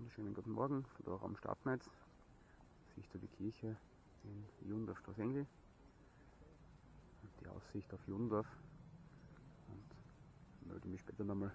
Wunderschönen guten Morgen, von da am starten jetzt. Siehst du die Kirche in Jundorf Straßengl und die Aussicht auf Jundorf und melde mich später nochmal.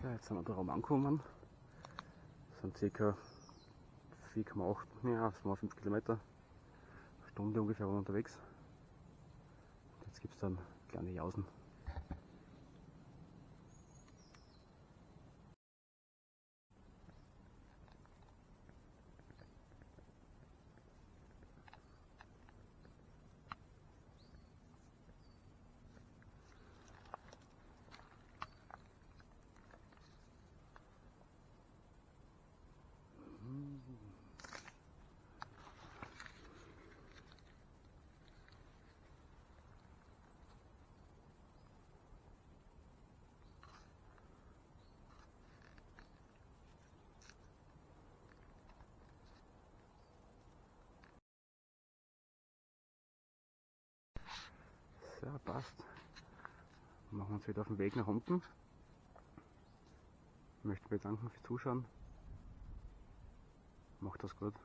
So, jetzt sind wir da rum angekommen. Das sind ca. 4,8, ja, 5 Kilometer. Eine Stunde ungefähr unterwegs. Jetzt gibt es dann kleine Jausen. So, passt. Wir machen uns wieder auf den Weg nach unten. Ich möchte mich bedanken fürs Zuschauen. Macht das gut.